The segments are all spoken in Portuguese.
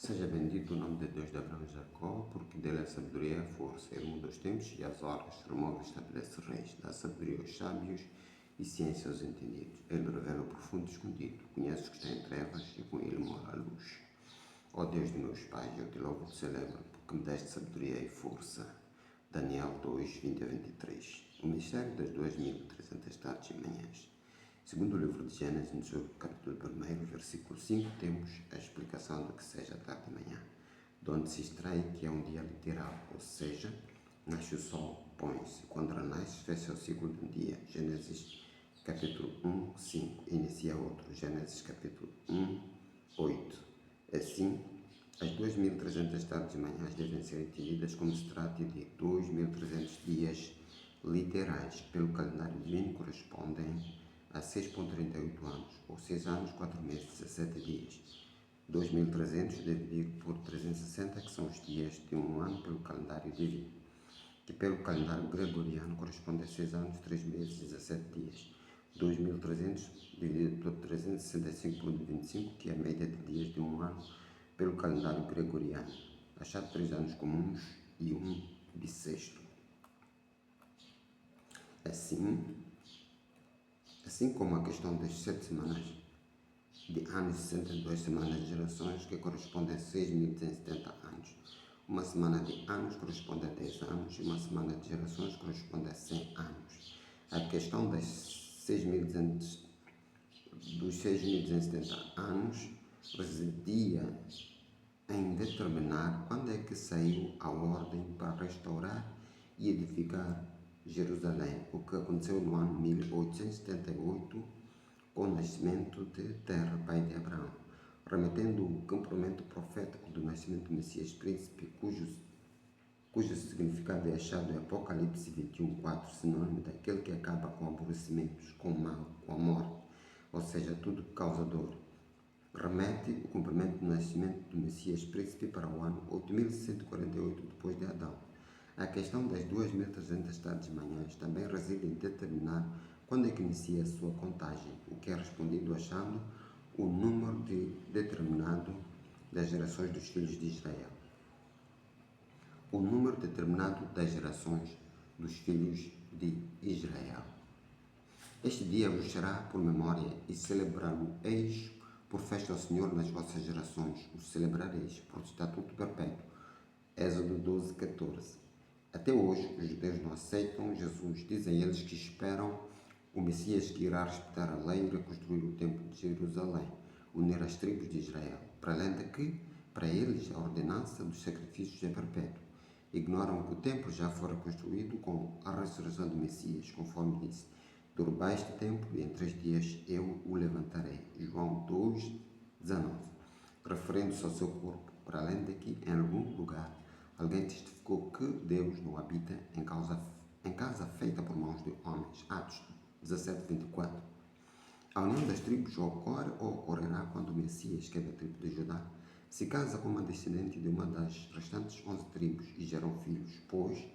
Seja bendito o nome de Deus de Abraão e Jacó, porque dele é a sabedoria e a força. Ele muda os tempos e as horas, remove e estabelece reis, dá sabedoria aos sábios e ciência aos entendidos. Ele revela o profundo escondido, conhece o que está em trevas e com ele mora a luz. Ó Deus de meus pais, eu te louvo e te celebro, porque me deste sabedoria e força. Daniel 2, 20 a 23. O mistério das 2300 tardes e manhãs. Segundo o livro de Gênesis, no seu capítulo 1, versículo 5, temos a explicação do que seja tarde e manhã, de onde se extrai que é um dia literal, ou seja, nasce o sol, põe-se. Quando renasce, fecha o ciclo de um dia. Gênesis capítulo 1, 5, inicia outro. Gênesis capítulo 1, 8. Assim, as 2300 tardes e manhãs devem ser entendidas como se trata de 2300 dias literais, que pelo calendário divino correspondem a 6,38 anos, ou 6 anos, 4 meses, 17 dias. 2.300 dividido por 360, que são os dias de um ano pelo calendário divino, que pelo calendário gregoriano corresponde a 6 anos, 3 meses, 17 dias. 2.300 dividido por 365,25, que é a média de dias de um ano pelo calendário gregoriano. Achado 3 anos comuns e 1 bissexto. Assim como a questão das 7 semanas de anos e 62 semanas de gerações, que correspondem a 6.270 anos. Uma semana de anos corresponde a 10 anos e uma semana de gerações corresponde a 100 anos. A questão dos 6.270 anos residia em determinar quando é que saiu a ordem para restaurar e edificar Jerusalém, o que aconteceu no ano 1878, com o nascimento de Terra, pai de Abraão, remetendo o cumprimento profético do nascimento do Messias Príncipe, cujo significado é achado em Apocalipse 21:4, sinônimo daquele que acaba com aborrecimentos, com o mal, com a morte, ou seja, tudo causador. Remete o cumprimento do nascimento do Messias Príncipe para o ano 8148 depois de Adão. A questão das 2300 tardes e manhãs também reside em determinar quando é que inicia a sua contagem, o que é respondido achando o número determinado das gerações dos filhos de Israel. O número determinado das gerações dos filhos de Israel. Este dia vos será por memória e celebrá-lo-eis por festa ao Senhor nas vossas gerações. O celebrareis por estatuto perpétuo. Êxodo 12, 14. Até hoje, os judeus não aceitam Jesus. Dizem eles que esperam o Messias que irá respeitar a lei e reconstruir o templo de Jerusalém, unir as tribos de Israel, para além de que, para eles, a ordenança dos sacrifícios é perpétua. Ignoram que o templo já foi reconstruído com a ressurreição do Messias, conforme disse: derrubai este templo e em 3 dias eu o levantarei. João 2, 19. Referindo-se ao seu corpo, para além de que, em algum lugar, alguém testificou que Deus não habita em casa feita por mãos de homens. Atos 17, 24. A união das tribos ocorre ou ocorrerá quando o Messias, que é da tribo de Judá, se casa com uma descendente de uma das restantes 11 tribos e geram filhos, pois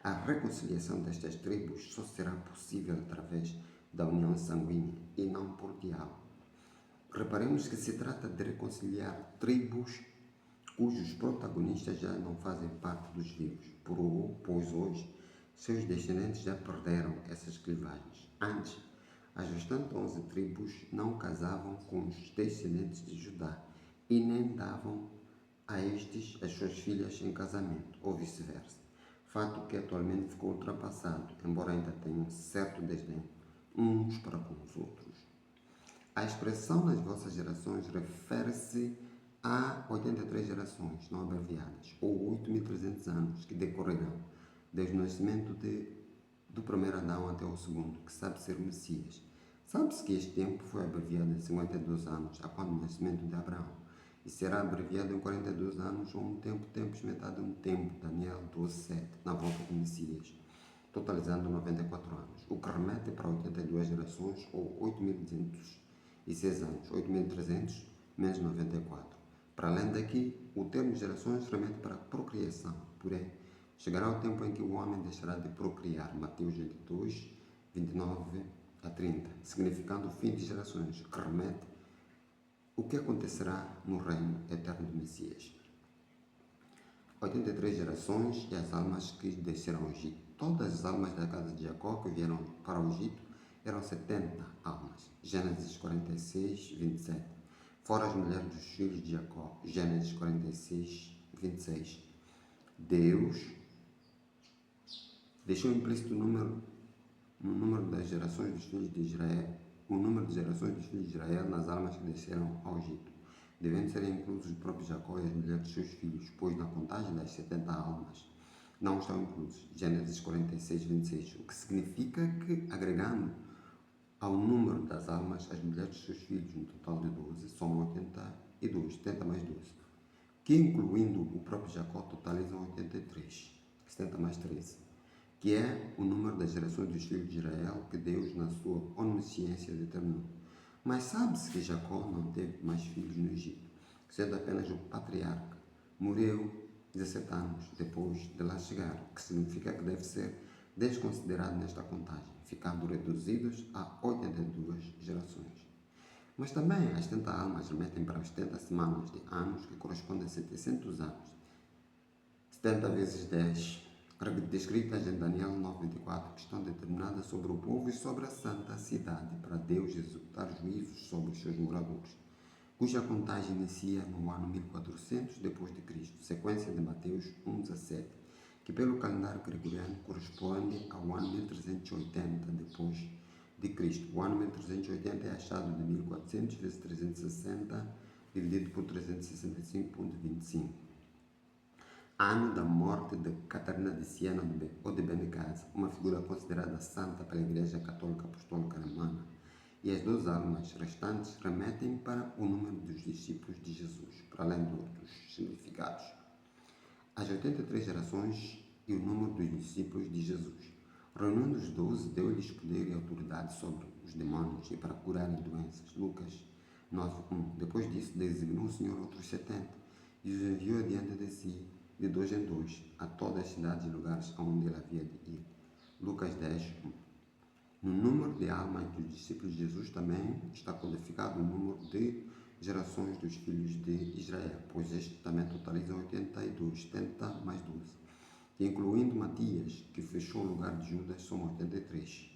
a reconciliação destas tribos só será possível através da união sanguínea e não por diálogo. Reparemos que se trata de reconciliar tribos cujos protagonistas já não fazem parte dos vivos, pois hoje seus descendentes já perderam essas clivagens. Antes, as restantes 11 tribos não casavam com os descendentes de Judá e nem davam a estes as suas filhas em casamento, ou vice-versa. Fato que atualmente ficou ultrapassado, embora ainda tenham certo desdém uns para com os outros. A expressão nas vossas gerações refere-se a 83 gerações não abreviadas, ou 8.300 anos, que decorrerão desde o nascimento do primeiro Adão até o segundo, que sabe ser o Messias. Sabe-se que este tempo foi abreviado em 52 anos, a quando o nascimento de Abraão, e será abreviado em 42 anos, ou um tempo, tempos, metade de um tempo, Daniel 12, 7, na volta do Messias, totalizando 94 anos, o que remete para 82 gerações, ou 8.206 anos, 8.300 menos 94. Para além daqui, o termo gerações remete para a procriação, porém, chegará o tempo em que o homem deixará de procriar, Mateus 22, 29 a 30, significando o fim de gerações, que remete O que acontecerá no reino eterno do Messias? 83 gerações e as almas que desceram ao Egito. Todas as almas da casa de Jacó que vieram para o Egito eram 70 almas. Gênesis 46, 27. Fora as mulheres dos filhos de Jacó. Gênesis 46, 26. Deus deixou implícito no número das gerações dos filhos de Israel, o número de gerações dos filhos de Israel nas almas que desceram ao Egito, devendo ser inclusos o próprio Jacó e as mulheres de seus filhos, pois na contagem das 70 almas não estão inclusos. Gênesis 46, 26. O que significa que, agregando ao número das almas as mulheres de seus filhos, no total de 12, somam 82, 70 mais 12, que incluindo o próprio Jacó totalizam 83, 70 mais 13, que é o número das gerações dos filhos de Israel que Deus, na sua onisciência, determinou. Mas sabe-se que Jacó não teve mais filhos no Egito, sendo apenas o patriarca. Morreu 17 anos depois de lá chegar, o que significa que deve ser desconsiderado nesta contagem, ficando reduzidos a 82 gerações. Mas também as 70 almas remetem para as 70 semanas de anos, que correspondem a 700 anos. 70 vezes 10, descritas em Daniel 9:24, que estão determinadas sobre o povo e sobre a santa cidade, para Deus executar juízos sobre os seus moradores, cuja contagem inicia no ano 1400 depois de Cristo, sequência de Mateus 1:17, que pelo calendário gregoriano corresponde ao ano 1380 depois de Cristo. O ano 1380 é achado de 1400 vezes 360 dividido por 365,25. Ano da morte de Catarina de Siena ou de Bengasi, uma figura considerada santa pela Igreja Católica Apostólica Romana. E as 12 almas restantes remetem para o número dos discípulos de Jesus, para além de outros significados. As 83 gerações e o número dos discípulos de Jesus. Reunindo os 12, deu-lhes poder e autoridade sobre os demônios e para curarem doenças. Lucas 9:1. Depois disso, designou o Senhor outros 70 e os enviou adiante de si, de 2 em 2, a todas as cidades e lugares aonde ele havia de ir. Lucas 10:1. No número de almas dos discípulos de Jesus também está codificado o número de gerações dos filhos de Israel, pois este também totaliza 82, 70 mais 12, que incluindo Matias, que fechou o lugar de Judas, são 83.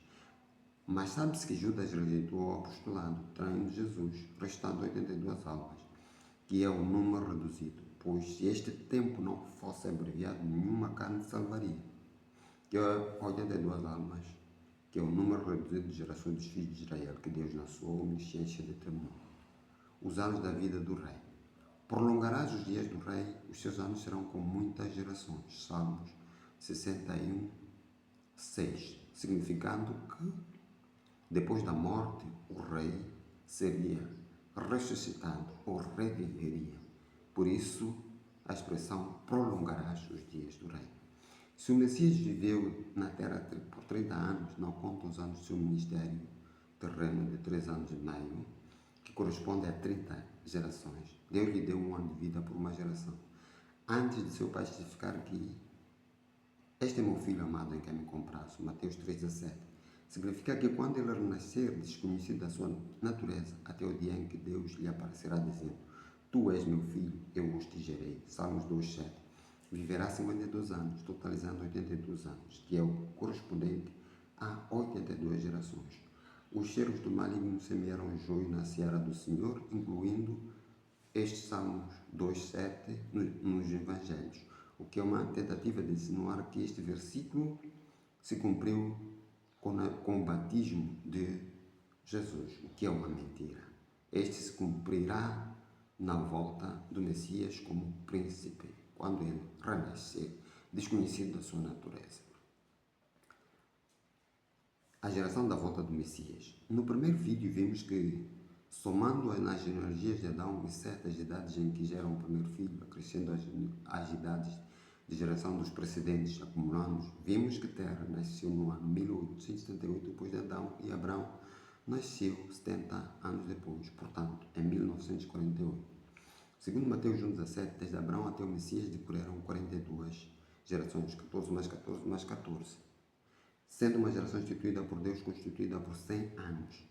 Mas sabe-se que Judas rejeitou o apostolado, traindo Jesus, restando 82 almas, que é o número reduzido, pois se este tempo não fosse abreviado, nenhuma carne salvaria, que é 82 almas, que é o número reduzido de gerações dos filhos de Israel, que Deus na sua onisciência determinou. Os anos da vida do rei. Prolongarás os dias do rei, os seus anos serão com muitas gerações. Salmos 61, 6, significando que depois da morte o rei seria ressuscitado ou reviveria. Por isso, a expressão prolongarás os dias do rei. Se o Messias viveu na terra por 30 anos, não conta os anos do seu ministério terreno de 3 anos e meio, que corresponde a 30 gerações. Deus lhe deu um ano de vida por uma geração, antes de seu pai testificar que este é meu filho amado em quem me comprazo. Mateus 3,17. Significa que quando ele renascer, desconhecido da sua natureza, até o dia em que Deus lhe aparecerá dizendo: Tu és meu filho, eu os te gerei. Salmos 2,7. Viverá 52 anos, totalizando 82 anos, que é o correspondente a 82 gerações. Os servos do maligno semearam joio na seara do Senhor, incluindo estes Salmos 2,7 nos Evangelhos, o que é uma tentativa de insinuar que este versículo se cumpriu com o batismo de Jesus, o que é uma mentira. Este se cumprirá na volta do Messias como príncipe, quando ele renascer, desconhecido da sua natureza. A geração da volta do Messias. No primeiro vídeo vimos que, somando nas genealogias de Adão e Sete as idades em que geram o primeiro filho, acrescendo as idades de geração dos precedentes, acumulando, vimos que Terra nasceu no ano 1878 depois de Adão e Abraão nasceu 70 anos depois, portanto, em 1948. Segundo Mateus 1,17, desde Abraão até o Messias decorreram 42 gerações, 14 mais 14 mais 14, sendo uma geração instituída por Deus constituída por 100 anos.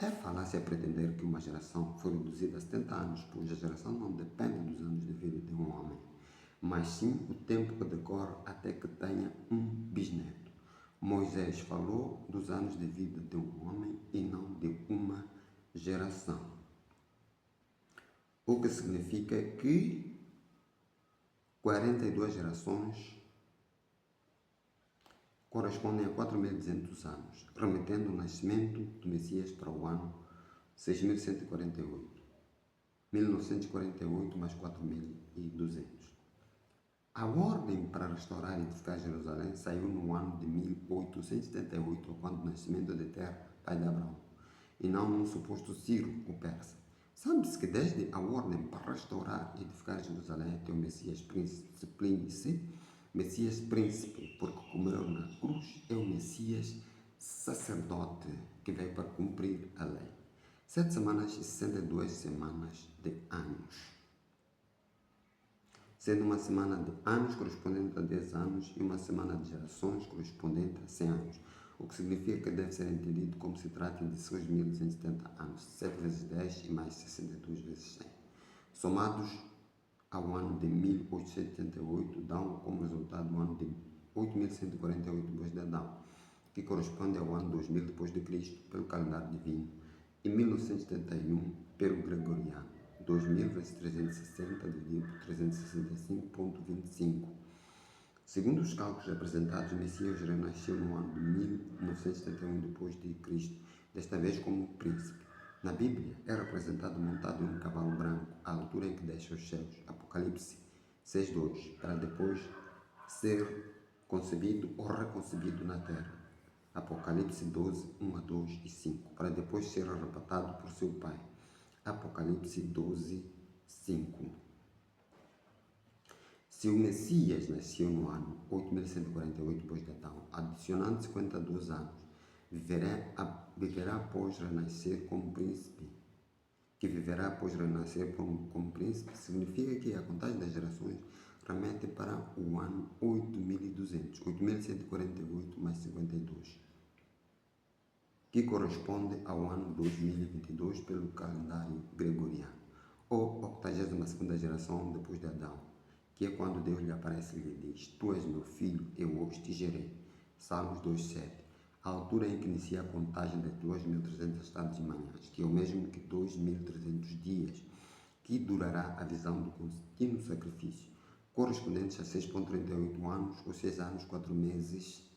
É falácia pretender que uma geração foi reduzida a 70 anos, pois a geração não depende dos anos de vida de um homem, mas sim o tempo que decorre até que tenha um bisneto. Moisés falou dos anos de vida de um homem e não de uma geração. O que significa que 42 gerações correspondem a 4.200 anos, remetendo o nascimento do Messias para o ano 6.148. 1948 mais 4.200. A ordem para restaurar e edificar Jerusalém saiu no ano de 1878, quando o nascimento de Ter, pai de Abraão, e não num suposto Ciro, o persa. Sabe-se que desde a ordem para restaurar e edificar Jerusalém até o Messias Príncipe, Messias Príncipe, porque comeu na cruz, é o Messias Sacerdote, que veio para cumprir a lei. 7 semanas e 62 semanas de anos, sendo uma semana de anos correspondente a 10 anos e uma semana de gerações correspondente a 100 anos, o que significa que deve ser entendido como se trata de 6.270 anos, 7 vezes 10 e mais 62 vezes 100, somados ao ano de 1888, dão como resultado o ano de 8.148 depois de Adão, que corresponde ao ano 2000 depois de Cristo pelo calendário divino, e 1971 pelo gregoriano. 2000 vezes 360 dividido por 365,25. Segundo os cálculos apresentados, o Messias renasceu no ano de 1971 depois de Cristo, desta vez como príncipe. Na Bíblia, é representado montado em um cavalo branco, à altura em que deixa os céus, Apocalipse 6:2, para depois ser concebido ou reconcebido na terra, Apocalipse 12:1-2 e 5, para depois ser arrebatado por seu pai, Apocalipse 12:5. Se o Messias nasceu no ano 8.148 depois de Adão, adicionando 52 anos, viverá após renascer como príncipe. Que viverá após renascer como príncipe significa que a contagem das gerações remete para o ano 8.200, 8.148 mais 52, que corresponde ao ano 2022 pelo calendário gregoriano, ou 82ª geração depois de Adão, que é quando Deus lhe aparece e lhe diz: Tu és meu filho, eu hoje te gerei. Salmos 2:7, a altura em que inicia a contagem das 2.300 tardes e manhãs, que é o mesmo que 2.300 dias, que durará a visão do contínuo sacrifício, correspondentes a 6,38 anos, ou 6 anos, 4 meses,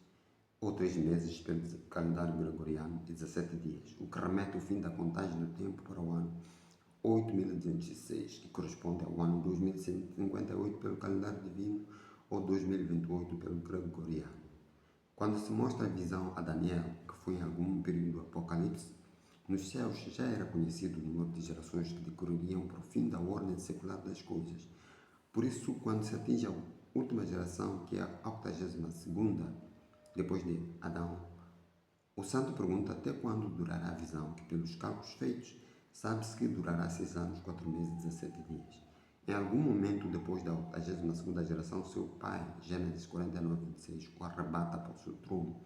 ou 3 meses pelo calendário gregoriano, e 17 dias, o que remete o fim da contagem do tempo para o ano 8.206, que corresponde ao ano 2158 pelo calendário divino, ou 2028 pelo gregoriano. Quando se mostra a visão a Daniel, que foi em algum período do Apocalipse, nos céus já era conhecido o número de gerações que decorreriam para o fim da ordem secular das coisas. Por isso, quando se atinge a última geração, que é a 82ª, depois de Adão, o santo pergunta até quando durará a visão, que pelos cálculos feitos, sabe-se que durará 6 anos, 4 meses e 17 dias. Em algum momento depois da 82ª geração, seu pai, Gênesis 49:26, o arrebata para o seu trono,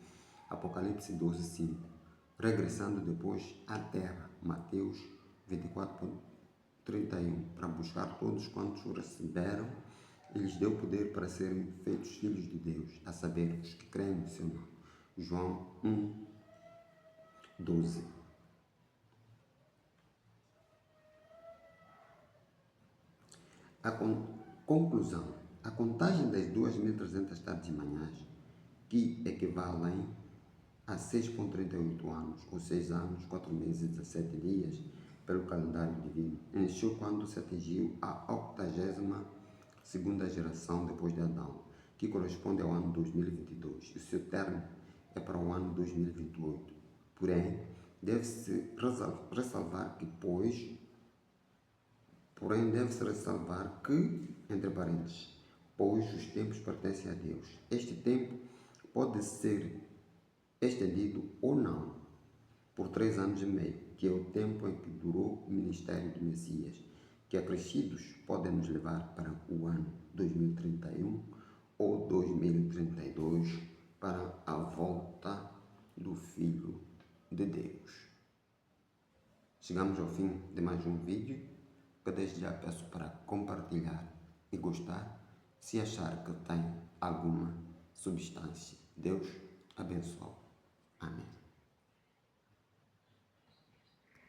Apocalipse 12:5, regressando depois à terra, Mateus 24:31, para buscar todos quantos o receberam e lhes deu poder para serem feitos filhos de Deus, a saber, os que creem no seu nome. João 1:12. Conclusão. A contagem das 2.300 tardes e manhãs, que equivalem a 6,38 anos, ou 6 anos, 4 meses e 17 dias, pelo calendário divino, iniciou quando se atingiu a 82ª geração depois de Adão, que corresponde ao ano 2022, e seu término é para o ano 2028. Porém, deve-se ressalvar que, entre parênteses, pois os tempos pertencem a Deus. Este tempo pode ser estendido ou não por 3 anos e meio, que é o tempo em que durou o ministério do Messias, que acrescidos podem nos levar para o ano 2031 ou 2032, para a volta do Filho de Deus. Chegamos ao fim de mais um vídeo, que desde já peço para compartilhar e gostar, se achar que tem alguma substância. Deus abençoe.